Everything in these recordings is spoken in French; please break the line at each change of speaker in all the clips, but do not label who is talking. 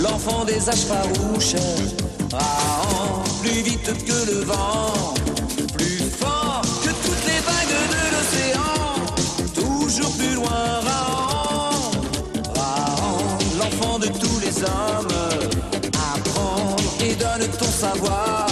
L'enfant des âges farouches, Rahan, plus vite que le vent, plus fort que toutes les vagues de l'océan, toujours plus loin, Rahan, Rahan, l'enfant de tous les hommes, apprends et donne ton savoir,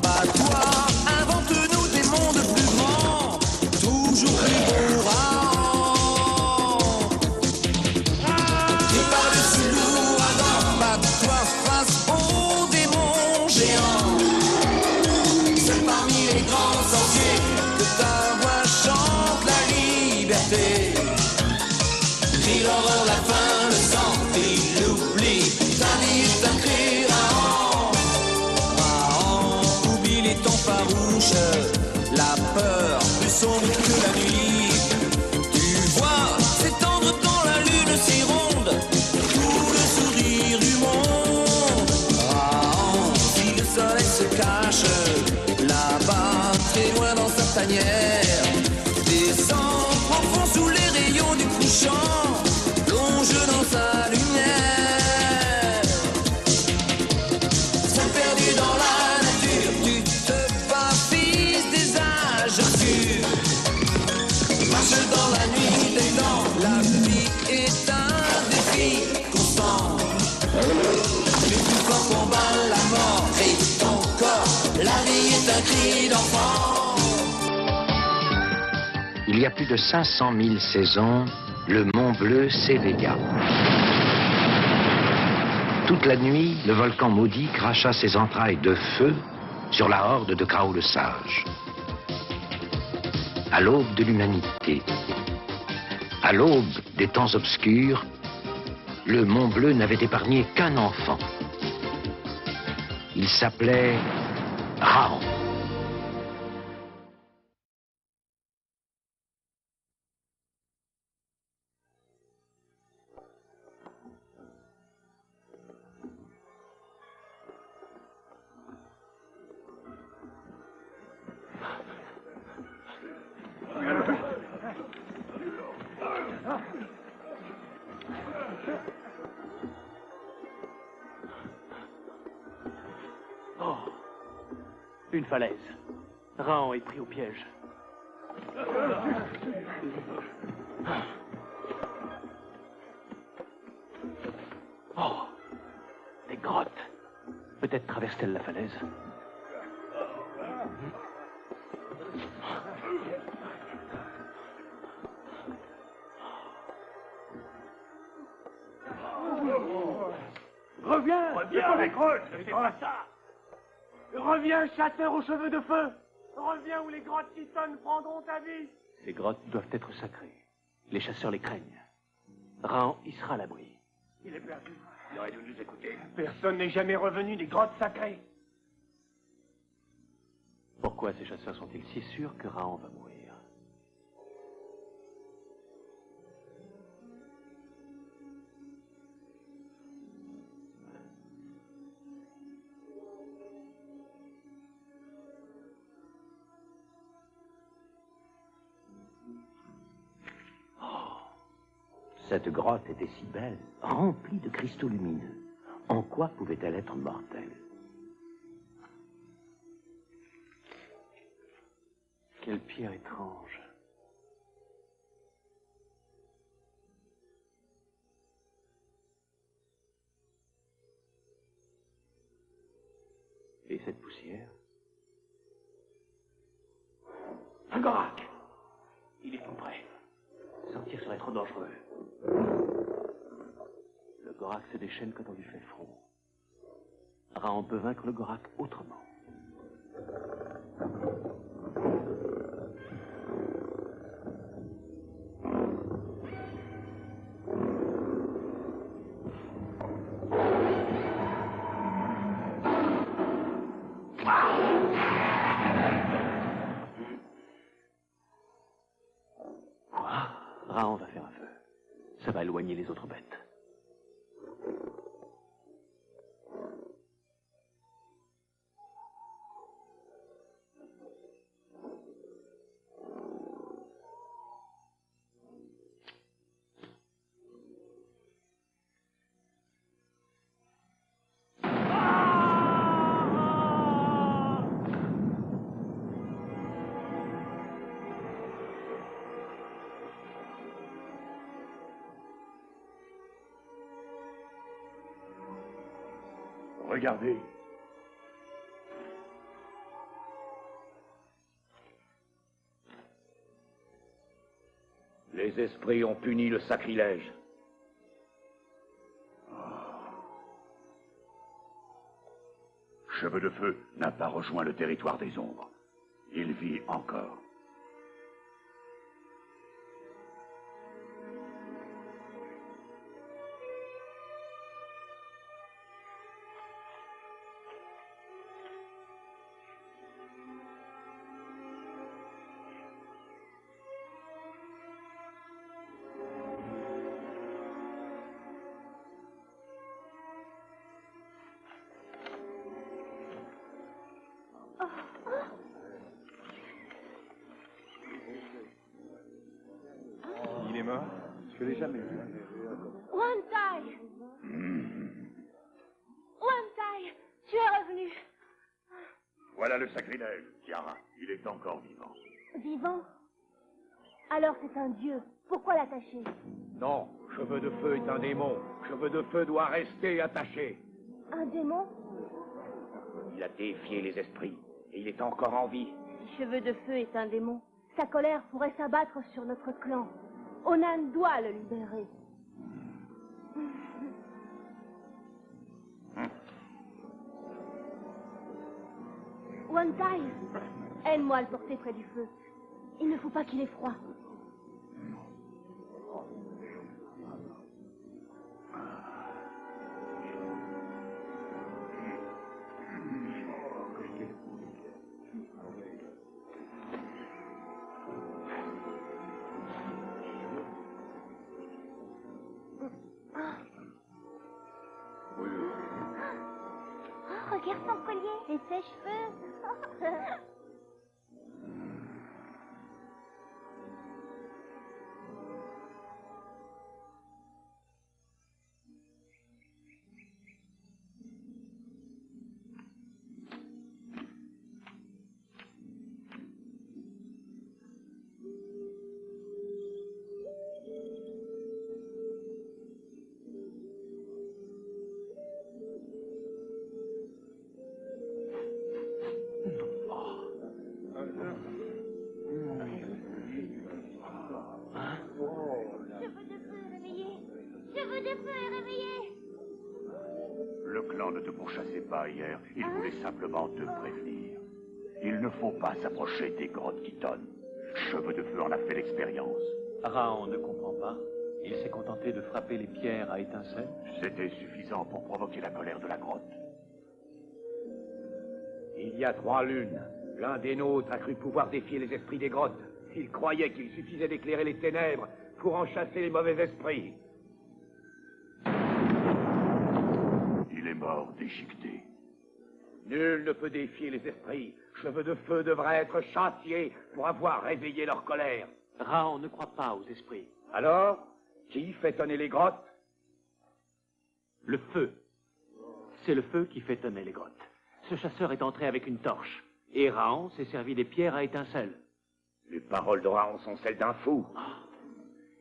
bats-toi, invente-nous des mondes plus grands, toujours plus beaux, Rahan. Crie l'horreur, la faim, le sang et l'oubli. Ta vie est un cri, Rahan. Rahan, oublie les temps farouches, la peur plus sombre que la nuit. Tu vois s'étendre dans la lune si ronde tout le sourire du monde. Rahan, si le soleil se cache là-bas, très loin dans sa tanière, descend profond sous les rayons du couchant, plonge dans sa lumière. Seul perdu dans la nature, tu te bats, fils des âges obscurs. Marche dans la nuit des temps, la vie est un défi constant. Le plus fort combat la mort et ton corps, la vie est un cri d'enfant.
Il y a plus de 500 000 saisons, le Mont Bleu s'éveilla. Toute la nuit, le volcan maudit cracha ses entrailles de feu sur la horde de Krao le Sage. À l'aube de l'humanité, à l'aube des temps obscurs, le Mont Bleu n'avait épargné qu'un enfant. Il s'appelait Rahan.
Oh, une falaise. Rahan est pris au piège. Oh, des grottes. Peut-être traverse-t-elle la falaise.
Reviens, les grottes, c'est pas ça. Reviens, chasseur aux cheveux de feu. Reviens où les grottes titonnes prendront ta vie.
Ces grottes doivent être sacrées. Les chasseurs les craignent. Rahan y sera à l'abri.
Il est perdu. Il aurait dû nous écouter. Personne n'est jamais revenu des grottes sacrées.
Pourquoi ces chasseurs sont-ils si sûrs que Rahan va mourir?
Cette grotte était si belle, remplie de cristaux lumineux. En quoi pouvait-elle être mortelle?
Quelle pierre étrange. Et cette poussière?
Un gorak. Il est tout près.
Sortir serait trop dangereux. Le Gorak se déchaîne quand on lui fait front. Rahan peut vaincre le Gorak autrement. Rahan va faire un feu. Ça va éloigner les autres bêtes.
Regardez.
Les esprits ont puni le sacrilège.
Cheveux de Feu n'a pas rejoint le territoire des ombres. Il vit encore.
Il est mort? Je l'ai jamais vu.
Wantai! Wantai, tu es revenu.
Voilà le sacrilège, Kiara. Il est encore vivant.
Vivant? Alors c'est un dieu. Pourquoi l'attacher?
Non, Cheveux de Feu est un démon. Cheveux de Feu doit rester attaché.
Un démon?
Il a défié les esprits, et il est encore en vie.
Si Cheveux de Feu est un démon, sa colère pourrait s'abattre sur notre clan. Onan doit le libérer. Wantai, aide-moi à le porter près du feu. Il ne faut pas qu'il ait froid. Regarde son collier et ses cheveux. Cheveux de Feu est réveillé. Cheveux de Feu est réveillé.
Le clan ne te pourchassait pas hier. Il voulait simplement te prévenir. Il ne faut pas s'approcher des grottes qui tonnent. Cheveux de Feu en a fait l'expérience.
Raon ne comprend pas. Il s'est contenté de frapper les pierres à étincelles.
C'était suffisant pour provoquer la colère de la grotte.
Il y a 3 lunes. L'un des nôtres a cru pouvoir défier les esprits des grottes. Il croyait qu'il suffisait d'éclairer les ténèbres pour en chasser les mauvais esprits.
Il est mort déchiqueté.
Nul ne peut défier les esprits. Cheveux de Feu devraient être châtiés pour avoir réveillé leur colère.
Raon ne croit pas aux esprits.
Alors, qui fait tonner les grottes?
Le feu. C'est le feu qui fait tonner les grottes. Ce chasseur est entré avec une torche. Et Raon s'est servi des pierres à étincelles.
Les paroles de Raon sont celles d'un fou.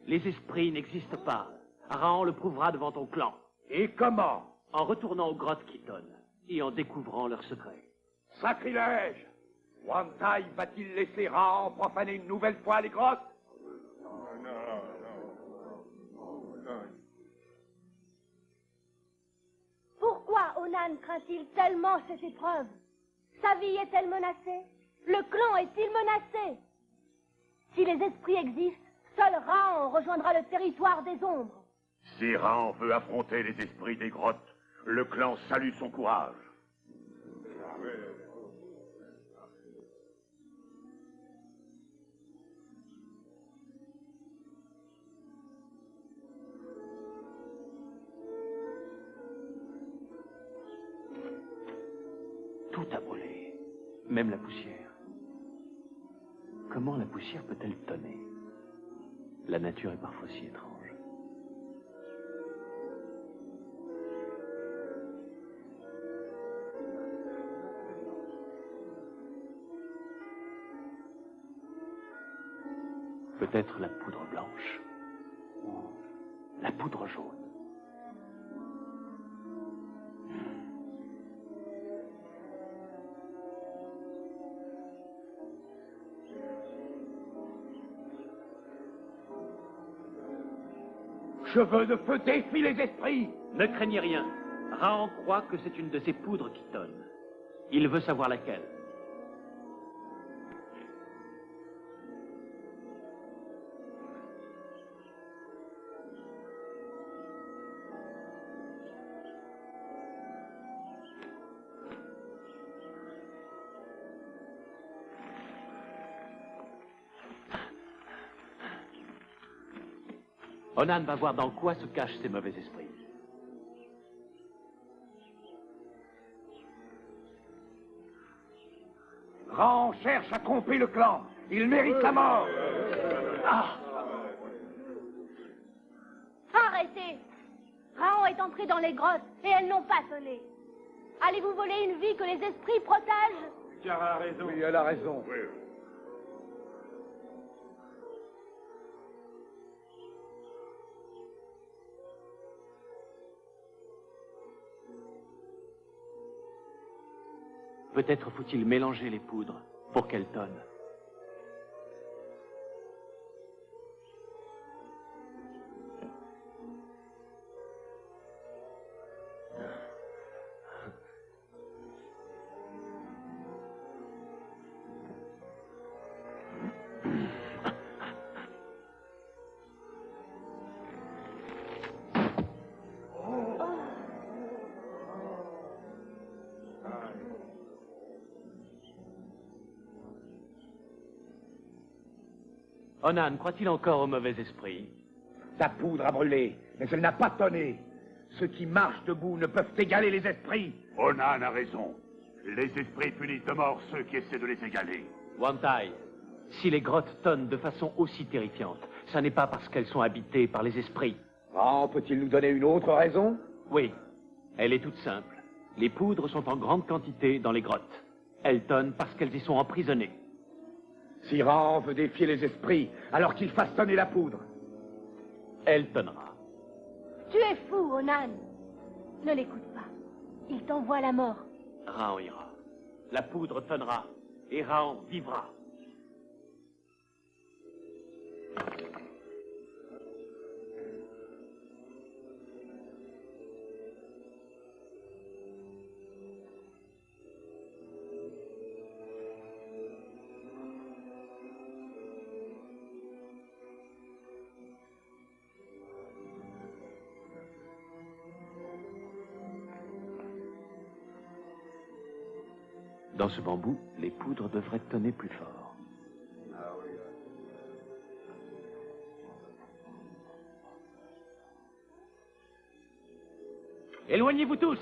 Les esprits n'existent pas. Raon le prouvera devant ton clan.
Et comment?
En retournant aux grottes qui tonnent et en découvrant leurs secrets.
Sacrilège! Wantai va-t-il laisser Raon profaner une nouvelle fois les grottes?
Pourquoi Onan craint-il tellement cette épreuve? Sa vie est-elle menacée? Le clan est-il menacé? Si les esprits existent, seul Raon rejoindra le territoire des ombres.
Si Raon veut affronter les esprits des grottes, le clan salue son courage.
Tout a brûlé, même la poussière. Comment la poussière peut-elle tonner? La nature est parfois si étrange. Peut-être la poudre blanche ou la poudre jaune.
Cheveux de feu défie les esprits.
Ne craignez rien. Raon croit que c'est une de ces poudres qui tonne. Il veut savoir laquelle. Onan va voir dans quoi se cachent ces mauvais esprits.
Raon cherche à tromper le clan. Il mérite la mort.
Ah!
Arrêtez! Raon est entré dans les grottes et elles n'ont pas sonné. Allez-vous voler une vie que les esprits protègent?
Kiara a raison.
Oui, elle a raison.
Oui.
Peut-être faut-il mélanger les poudres pour qu'elles tonnent. Onan croit-il encore au mauvais esprit?
Sa poudre a brûlé, mais elle n'a pas tonné. Ceux qui marchent debout ne peuvent égaler les esprits.
Onan a raison. Les esprits punissent de mort ceux qui essaient de les égaler.
Wantai, si les grottes tonnent de façon aussi terrifiante, ça n'est pas parce qu'elles sont habitées par les esprits.
Raon peut-il nous donner une autre raison?
Oui, elle est toute simple. Les poudres sont en grande quantité dans les grottes. Elles tonnent parce qu'elles y sont emprisonnées.
Si Raon veut défier les esprits, alors qu'il fasse tonner la poudre.
Elle tonnera.
Tu es fou, Onan. Ne l'écoute pas. Il t'envoie la mort.
Raon ira. La poudre tonnera et Raon vivra. Dans ce bambou, les poudres devraient tonner plus fort. Éloignez-vous tous!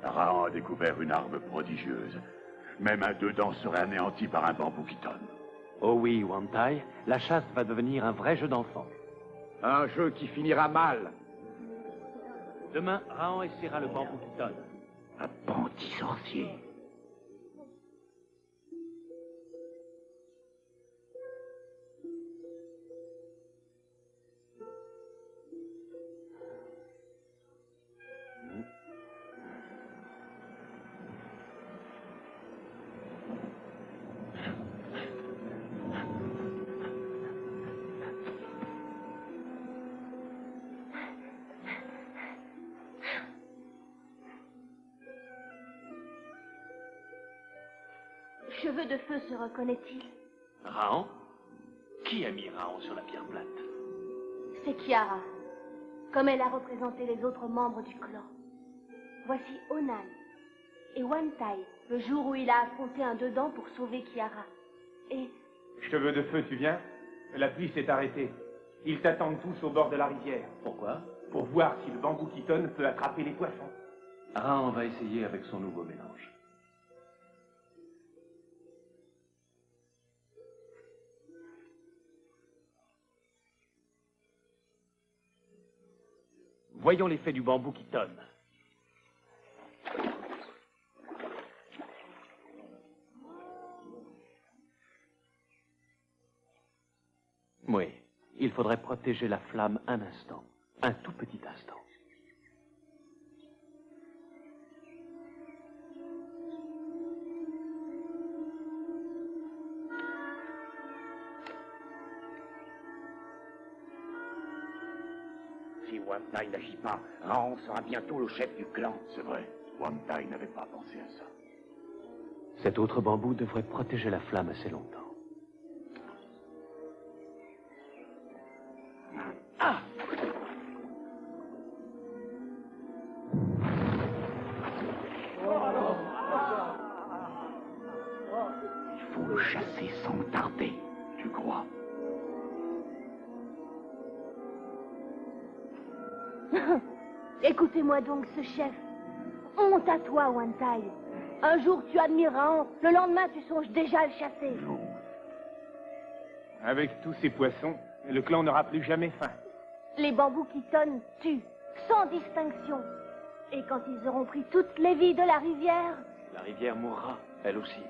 Raon a découvert une arme prodigieuse. Même un dedans serait anéanti par un bambou qui tonne.
Oh oui, Wantai, la chasse va devenir un vrai jeu d'enfant.
Un jeu qui finira mal.
Demain, Raon essaiera le bambou qui tonne.
Un bandit sorcier.
Cheveux de feu se reconnaît-il?
Raon? Qui a mis Raon sur la pierre plate?
C'est Kiara, comme elle a représenté les autres membres du clan. Voici Onan et Wantai, le jour où il a affronté un dedans pour sauver Kiara. Et
Cheveux de feu, tu viens? La pluie s'est arrêtée. Ils t'attendent tous au bord de la rivière.
Pourquoi?
Pour voir si le bambou qui tonne peut attraper les poissons.
Raon va essayer avec son nouveau mélange. Voyons l'effet du bambou qui tonne. Oui, il faudrait protéger la flamme un instant. Un tout petit instant.
Si Wantai n'agit pas, Raon sera bientôt le chef du clan.
C'est vrai, Wantai n'avait pas pensé à ça.
Cet autre bambou devrait protéger la flamme assez longtemps.
Ah!
Il faut le chasser sans tarder, tu crois?
Écoutez-moi donc, ce chef. Honte à toi, Wantai. Un jour, tu admires Raon. Le lendemain, tu songes déjà à le chasser.
Avec tous ces poissons, le clan n'aura plus jamais faim.
Les bambous qui tonnent tuent, sans distinction. Et quand ils auront pris toutes les vies de la rivière...
La rivière mourra, elle aussi.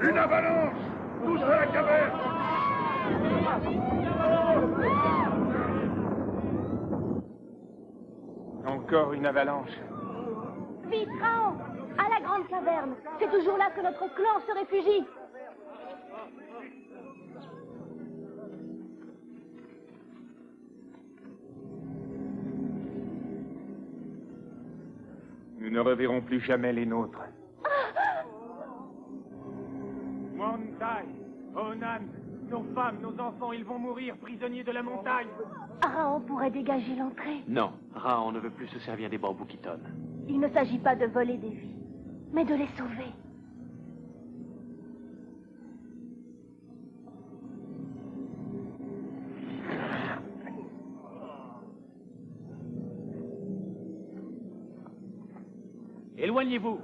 Une avalanche! Tous à la caverne!
Encore une avalanche.
Vite, Raon! À la grande caverne. C'est toujours là que notre clan se réfugie.
Nous ne reverrons plus jamais les nôtres. Wantai, Onan, nos femmes, nos enfants, ils vont mourir prisonniers de la montagne.
Raon pourrait dégager l'entrée.
Non, Raon ne veut plus se servir des bambous qui tonnent.
Il ne s'agit pas de voler des vies, mais de les sauver.
Éloignez-vous.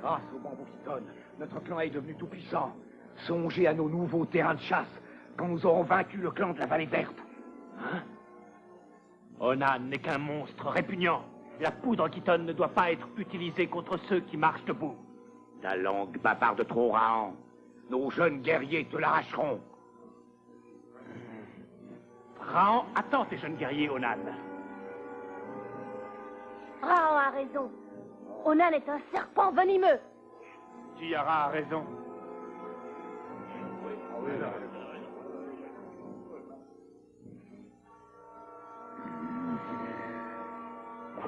Grâce au bambou qui tonne, notre clan est devenu tout puissant. Songez à nos nouveaux terrains de chasse quand nous aurons vaincu le clan de la vallée verte.
Hein? Onan n'est qu'un monstre répugnant. La poudre qui tonne ne doit pas être utilisée contre ceux qui marchent debout.
Ta langue bavarde trop, Raon. Nos jeunes guerriers te l'arracheront.
Raon, attends tes jeunes guerriers, Onan.
Raon a raison. Onan est un serpent venimeux.
Tiara a raison.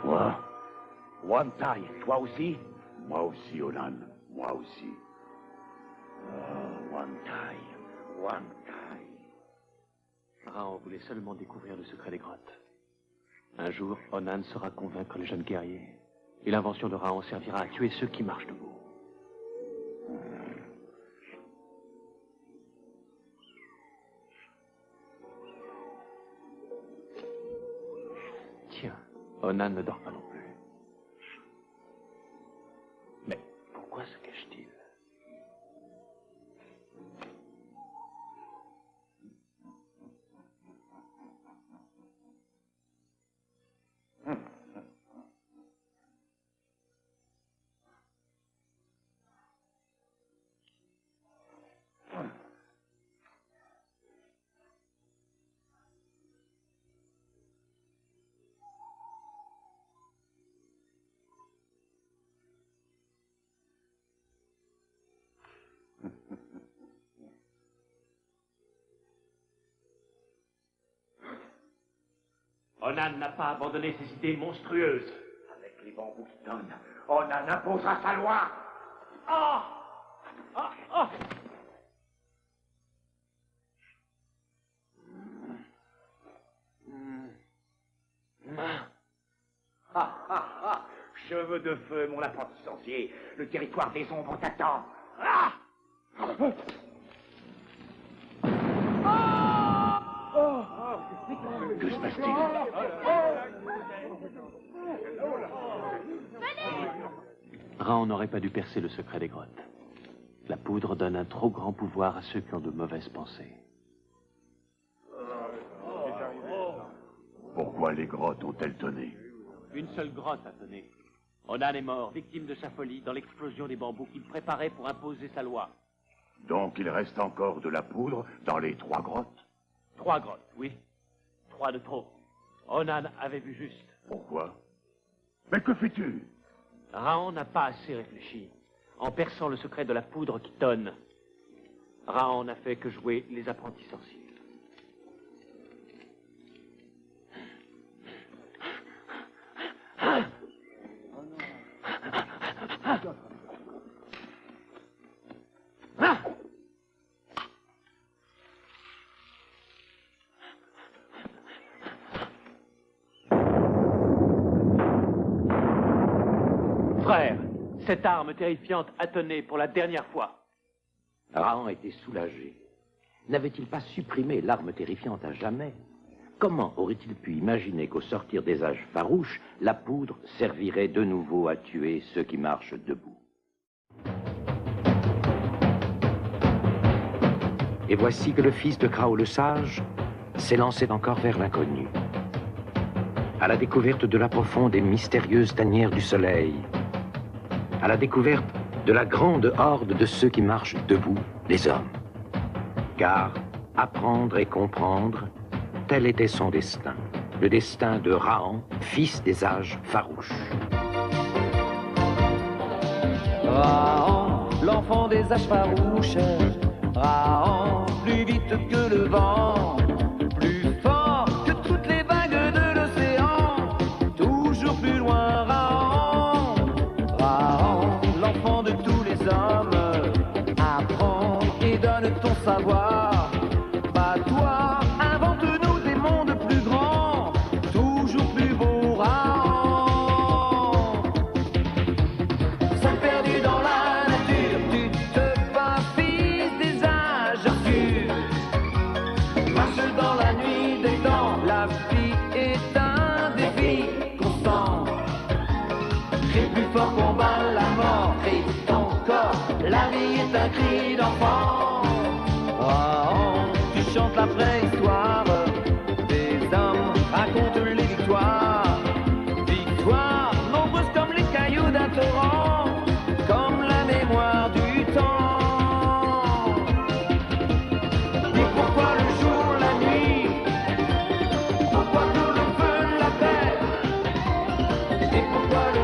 Quoi? Wantai, toi aussi?
Moi aussi, Onan. Moi aussi.
Wantai.
Raon voulait seulement découvrir le secret des grottes. Un jour, Onan saura convaincre les jeunes guerriers. Et l'invention de Raon servira à tuer ceux qui marchent debout. Tiens, Onan ne dort pas non plus. Mais pourquoi se cache-t-il? Onan n'a pas abandonné ses idées monstrueuses.
Avec les bambous qui tonnent, Onan imposera sa loi.
Ah! Ah! Ah!
Cheveux de feu, mon apprenti sorcier, le territoire des ombres t'attend. Ah!
Que se passe-t-il?
Raon n'aurait pas dû percer le secret des grottes. La poudre donne un trop grand pouvoir à ceux qui ont de mauvaises pensées.
Pourquoi les grottes ont-elles tonné?
Une seule grotte a tonné. Onan est mort, victime de sa folie, dans l'explosion des bambous qu'il préparait pour imposer sa loi.
Donc il reste encore de la poudre dans les 3 grottes?
3 grottes, oui. 3 de trop. Onan avait vu juste.
Pourquoi? Mais que fais-tu?
Raon n'a pas assez réfléchi. En perçant le secret de la poudre qui tonne, Raon n'a fait que jouer les apprentis sorciers. Frère, cette arme terrifiante a tonné pour la dernière fois.
Raon était soulagé. N'avait-il pas supprimé l'arme terrifiante à jamais? Comment aurait-il pu imaginer qu'au sortir des âges farouches, la poudre servirait de nouveau à tuer ceux qui marchent debout? Et voici que le fils de Krao le Sage s'élançait encore vers l'inconnu, à la découverte de la profonde et mystérieuse tanière du soleil, à la découverte de la grande horde de ceux qui marchent debout, les hommes. Car apprendre et comprendre, tel était son destin, le destin de Raon, fils des âges farouches.
Raon, l'enfant des âges farouches, Raon, plus vite que le vent, plus fort que toutes les vagues de l'océan, toujours plus loin, Raon, Raon, l'enfant de tous les hommes, apprends et donne ton savoir, bats-toi, invente-nous des mondes plus grands, toujours plus beaux, Raon. Seul perdu dans la nature, tu te bats, fils des âges obscurs. Marche dans la nuit des temps, la vie est un défi constant. Crie plus fort, combat la mort, crie ton corps, la vie est un cri d'enfant. Oh, tu chantes la préhistoire, des hommes racontent les victoires. Victoires nombreuses comme les cailloux d'un torrent, comme la mémoire du temps. Et pourquoi le jour, la nuit? Pourquoi tout le feu, la terre? Et pourquoi le